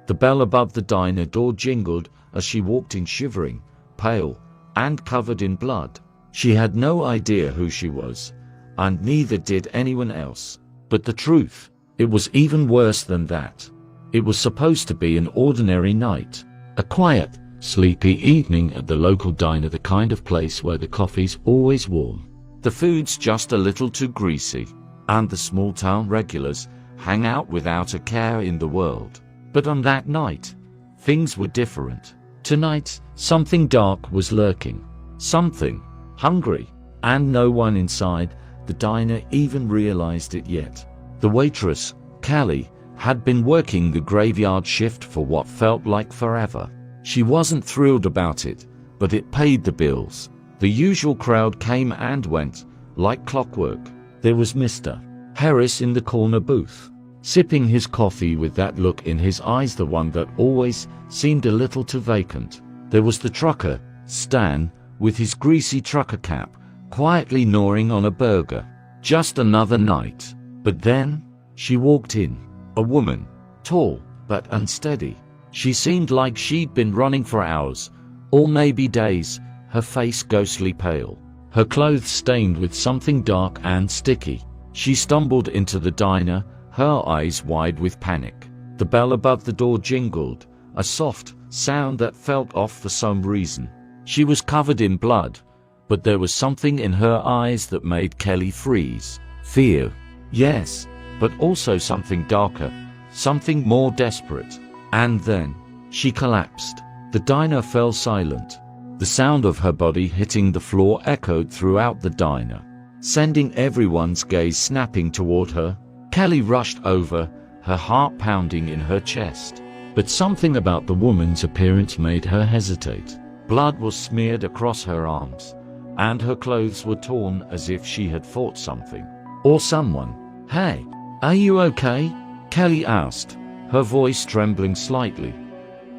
The bell above the diner door jingled as she walked in, shivering, pale, and covered in blood. She had no idea who she was, and neither did anyone else. But the truth, it was even worse than that. It was supposed to be an ordinary night. A quiet, sleepy evening at the local diner, the kind of place where the coffee's always warm, the food's just a little too greasy, and the small-town regulars hang out without a care in the world. But on that night, things were different. Tonight, something dark was lurking. Something hungry, and no one inside the diner even realized it yet. The waitress, Callie, had been working the graveyard shift for what felt like forever. She wasn't thrilled about it, but it paid the bills. The usual crowd came and went, like clockwork. There was Mr. Harris in the corner booth, sipping his coffee with that look in his eyes, the one that always seemed a little too vacant. There was the trucker, Stan, with his greasy trucker cap, quietly gnawing on a burger. Just another night. But then, she walked in. A woman, tall, but unsteady. She seemed like she'd been running for hours, or maybe days, her face ghostly pale, her clothes stained with something dark and sticky. She stumbled into the diner, her eyes wide with panic. The bell above the door jingled, a soft sound that felt off for some reason. She was covered in blood, but there was something in her eyes that made Kelly freeze. Fear, yes, but also something darker, something more desperate. And then, she collapsed. The diner fell silent. The sound of her body hitting the floor echoed throughout the diner, sending everyone's gaze snapping toward her. Kelly rushed over, her heart pounding in her chest. But something about the woman's appearance made her hesitate. Blood was smeared across her arms, and her clothes were torn as if she had fought something or someone. "Hey, are you okay?" Kelly asked, her voice trembling slightly,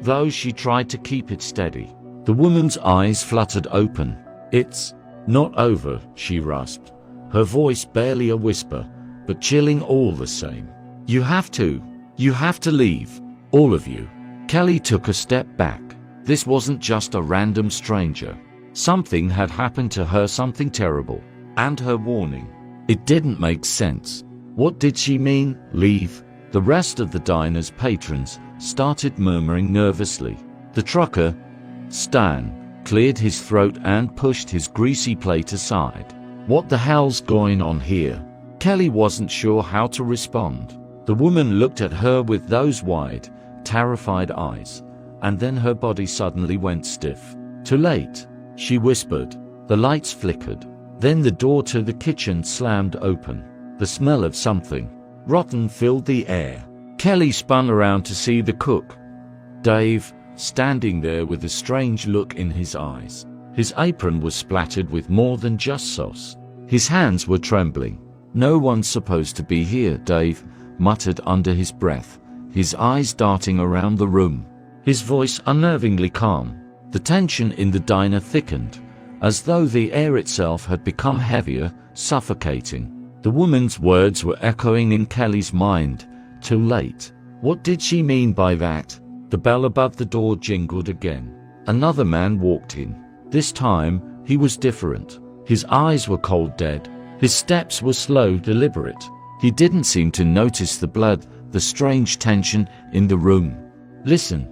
though she tried to keep it steady. The woman's eyes fluttered open. "It's not over," she rasped, her voice barely a whisper, but chilling all the same. You have to leave, all of you." Kelly took a step back. This wasn't just a random stranger. Something had happened to her, something terrible. And her warning, it didn't make sense. What did she mean, leave? The rest of the diner's patrons started murmuring nervously. The trucker, Stan, cleared his throat and pushed his greasy plate aside. "What the hell's going on here?" Kelly wasn't sure how to respond. The woman looked at her with those wide, terrified eyes, and then her body suddenly went stiff. "Too late," she whispered. The lights flickered. Then the door to the kitchen slammed open. The smell of something rotten filled the air. Kelly spun around to see the cook, Dave, standing there with a strange look in his eyes. His apron was splattered with more than just sauce. His hands were trembling. "No one's supposed to be here," Dave muttered under his breath, his eyes darting around the room, his voice unnervingly calm. The tension in the diner thickened, as though the air itself had become heavier, suffocating. The woman's words were echoing in Kelly's mind. Too late. What did she mean by that? The bell above the door jingled again. Another man walked in. This time, he was different. His eyes were cold dead. His steps were slow, deliberate. He didn't seem to notice the blood, the strange tension in the room. "Listen,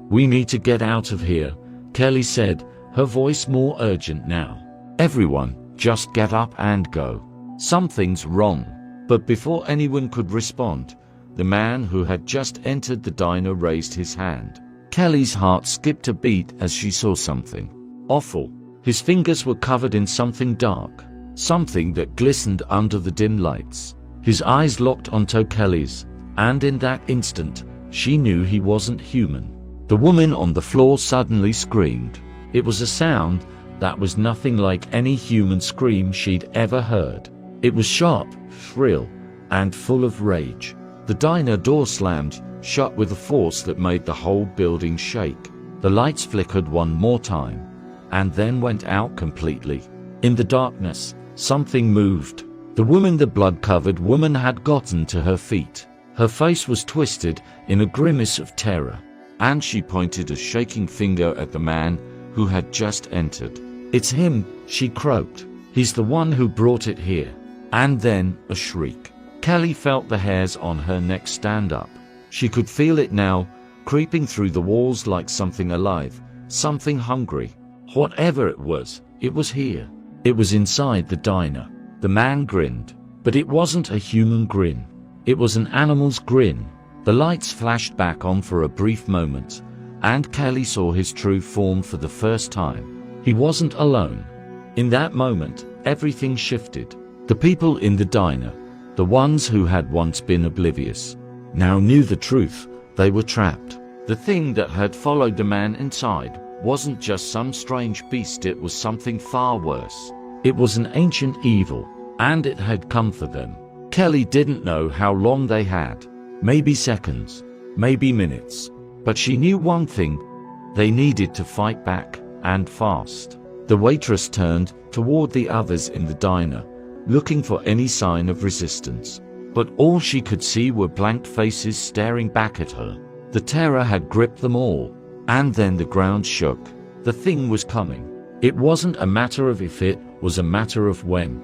we need to get out of here," Kelly said, her voice more urgent now. "Everyone, just get up and go. Something's wrong." But before anyone could respond, the man who had just entered the diner raised his hand. Kelly's heart skipped a beat as she saw something awful. His fingers were covered in something dark, something that glistened under the dim lights. His eyes locked onto Kelly's, and in that instant, she knew he wasn't human. The woman on the floor suddenly screamed. It was a sound that was nothing like any human scream she'd ever heard. It was sharp, shrill, and full of rage. The diner door slammed shut with a force that made the whole building shake. The lights flickered one more time, and then went out completely. In the darkness, something moved. The blood-covered woman had gotten to her feet. Her face was twisted in a grimace of terror, and she pointed a shaking finger at the man who had just entered. "It's him," she croaked. "He's the one who brought it here." And then a shriek. Kelly felt the hairs on her neck stand up. She could feel it now, creeping through the walls like something alive, something hungry. Whatever it was here. It was inside the diner. The man grinned, but it wasn't a human grin. It was an animal's grin. The lights flashed back on for a brief moment, and Kelly saw his true form for the first time. He wasn't alone. In that moment, everything shifted. The people in the diner, the ones who had once been oblivious, now knew the truth. They were trapped. The thing that had followed the man inside wasn't just some strange beast, it was something far worse. It was an ancient evil, and it had come for them. Kelly didn't know how long they had. Maybe seconds, maybe minutes. But she knew one thing: they needed to fight back, and fast. The waitress turned toward the others in the diner, looking for any sign of resistance. But all she could see were blank faces staring back at her. The terror had gripped them all. And then the ground shook. The thing was coming. It wasn't a matter of if, it was a matter of when.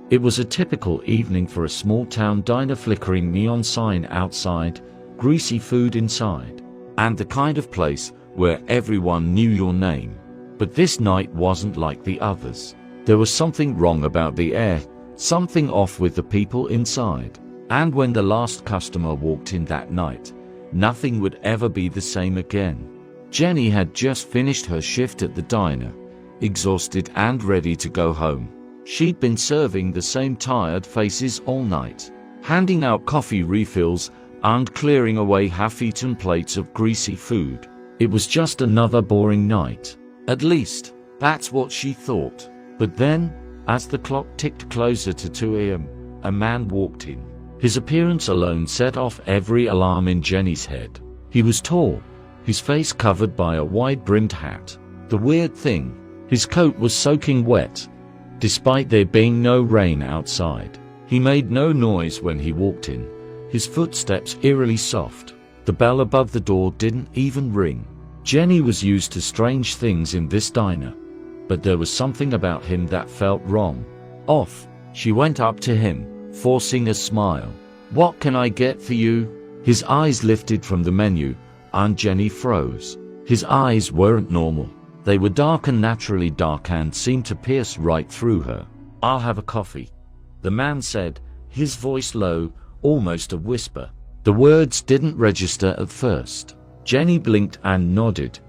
It was a typical evening for a small-town diner, flickering neon sign outside, greasy food inside, and the kind of place where everyone knew your name. But this night wasn't like the others. There was something wrong about the air, something off with the people inside. And when the last customer walked in that night, nothing would ever be the same again. Jenny had just finished her shift at the diner, exhausted and ready to go home. She'd been serving the same tired faces all night, handing out coffee refills and clearing away half-eaten plates of greasy food. It was just another boring night. At least, that's what she thought. But then, as the clock ticked closer to 2 a.m., a man walked in. His appearance alone set off every alarm in Jenny's head. He was tall, his face covered by a wide-brimmed hat. The weird thing, his coat was soaking wet, despite there being no rain outside. He made no noise when he walked in, his footsteps eerily soft. The bell above the door didn't even ring. Jenny was used to strange things in this diner, but there was something about him that felt wrong. Off. She went up to him, forcing a smile. "What can I get for you?" His eyes lifted from the menu, and Jenny froze. His eyes weren't normal. They were dark, and naturally dark, and seemed to pierce right through her. "I'll have a coffee," the man said, his voice low, almost a whisper. The words didn't register at first. Jenny blinked and nodded,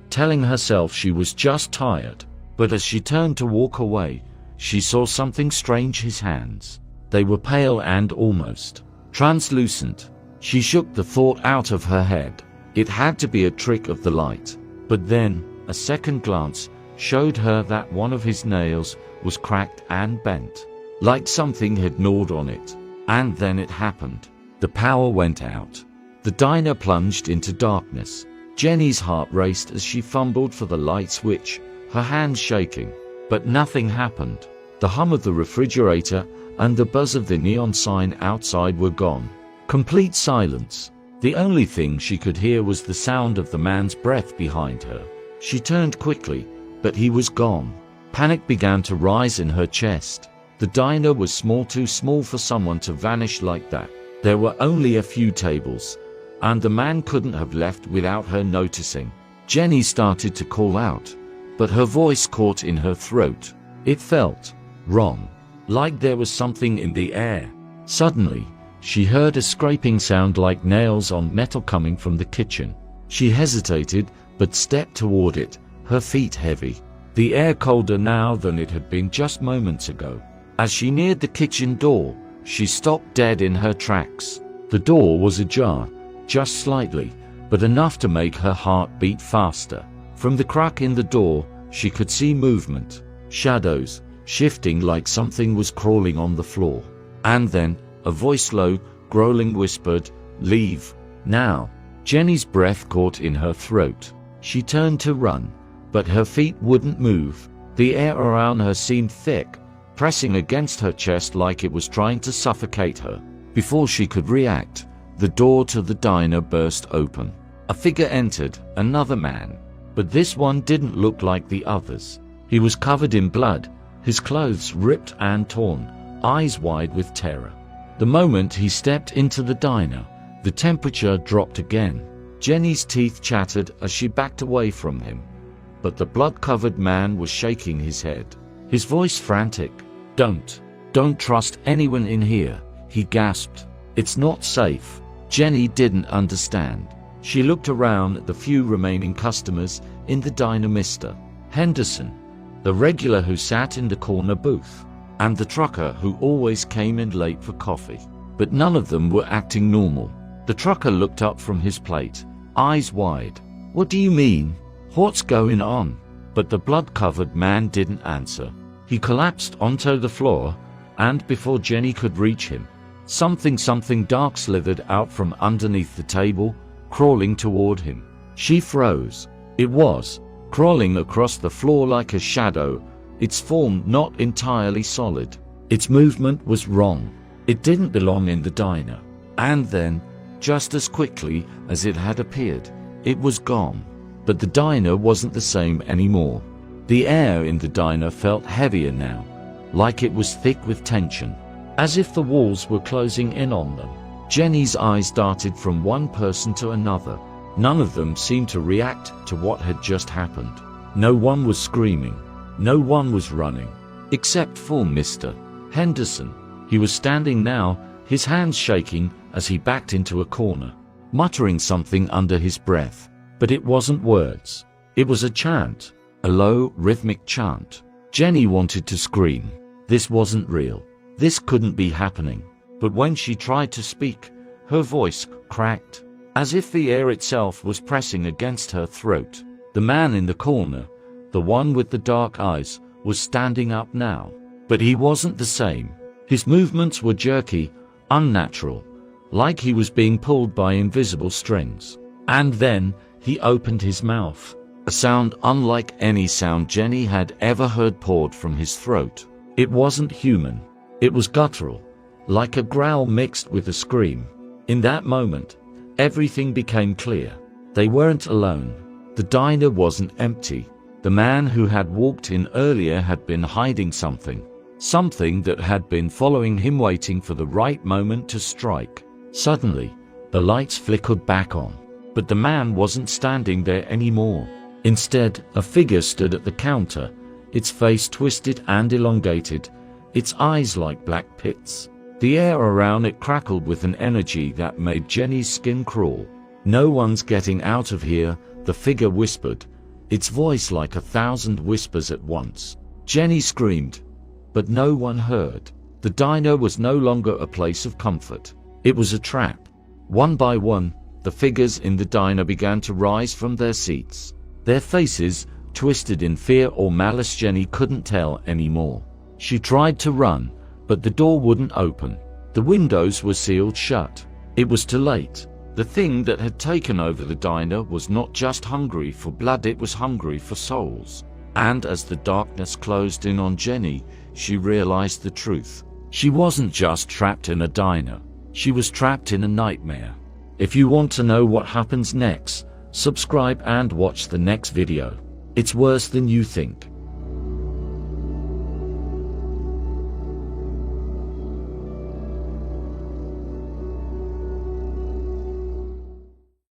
telling herself she was just tired. But as she turned to walk away, she saw something strange. His hands. They were pale and almost translucent. She shook the thought out of her head. It had to be a trick of the light. But then, a second glance showed her that one of his nails was cracked and bent, like something had gnawed on it. And then it happened. The power went out. The diner plunged into darkness. Jenny's heart raced as she fumbled for the light switch, her hands shaking. But nothing happened. The hum of the refrigerator and the buzz of the neon sign outside were gone. Complete silence. The only thing she could hear was the sound of the man's breath behind her. She turned quickly, but he was gone. Panic began to rise in her chest. The diner was small, too small for someone to vanish like that. There were only a few tables, and the man couldn't have left without her noticing. Jenny started to call out, but her voice caught in her throat. It felt wrong, like there was something in the air. Suddenly, she heard a scraping sound like nails on metal coming from the kitchen. She hesitated, but stepped toward it, her feet heavy. The air colder now than it had been just moments ago. As she neared the kitchen door, she stopped dead in her tracks. The door was ajar, just slightly, but enough to make her heart beat faster. From the crack in the door, she could see movement, shadows, shifting like something was crawling on the floor. And then, a voice low, growling whispered, "Leave, now." Jenny's breath caught in her throat. She turned to run, but her feet wouldn't move. The air around her seemed thick, pressing against her chest like it was trying to suffocate her. Before she could react, the door to the diner burst open. A figure entered, another man. But this one didn't look like the others. He was covered in blood, his clothes ripped and torn, eyes wide with terror. The moment he stepped into the diner, the temperature dropped again. Jenny's teeth chattered as she backed away from him. But the blood-covered man was shaking his head, his voice frantic. Don't trust anyone in here," he gasped. "It's not safe." Jenny didn't understand. She looked around at the few remaining customers in the diner. Mr. Henderson, the regular who sat in the corner booth, and the trucker who always came in late for coffee. But none of them were acting normal. The trucker looked up from his plate, eyes wide. "What do you mean? What's going on?" But the blood-covered man didn't answer. He collapsed onto the floor, and before Jenny could reach him, something dark slithered out from underneath the table, crawling toward him. She froze. It was crawling across the floor like a shadow, its form not entirely solid. Its movement was wrong. It didn't belong in the diner. And then, just as quickly as it had appeared, it was gone. But the diner wasn't the same anymore. The air in the diner felt heavier now, like it was thick with tension, as if the walls were closing in on them. Jenny's eyes darted from one person to another. None of them seemed to react to what had just happened. No one was screaming. No one was running. Except for Mr. Henderson. He was standing now, his hands shaking as he backed into a corner, muttering something under his breath. But it wasn't words. It was a chant, a low, rhythmic chant. Jenny wanted to scream. This wasn't real. This couldn't be happening. But when she tried to speak, her voice cracked, as if the air itself was pressing against her throat. The man in the corner, the one with the dark eyes, was standing up now. But he wasn't the same. His movements were jerky, unnatural, like he was being pulled by invisible strings. And then he opened his mouth. A sound unlike any sound Jenny had ever heard poured from his throat. It wasn't human. It was guttural, like a growl mixed with a scream. In that moment, everything became clear. They weren't alone. The diner wasn't empty. The man who had walked in earlier had been hiding something. Something that had been following him, waiting for the right moment to strike. Suddenly, the lights flickered back on. But the man wasn't standing there anymore. Instead, a figure stood at the counter, its face twisted and elongated, its eyes like black pits. The air around it crackled with an energy that made Jenny's skin crawl. "No one's getting out of here," the figure whispered, its voice like 1,000 whispers at once. Jenny screamed, but no one heard. The diner was no longer a place of comfort. It was a trap. One by one, the figures in the diner began to rise from their seats, their faces twisted in fear or malice. Jenny couldn't tell anymore. She tried to run, but the door wouldn't open. The windows were sealed shut. It was too late. The thing that had taken over the diner was not just hungry for blood, it was hungry for souls. And as the darkness closed in on Jenny, she realized the truth. She wasn't just trapped in a diner. She was trapped in a nightmare. If you want to know what happens next, subscribe and watch the next video. It's worse than you think.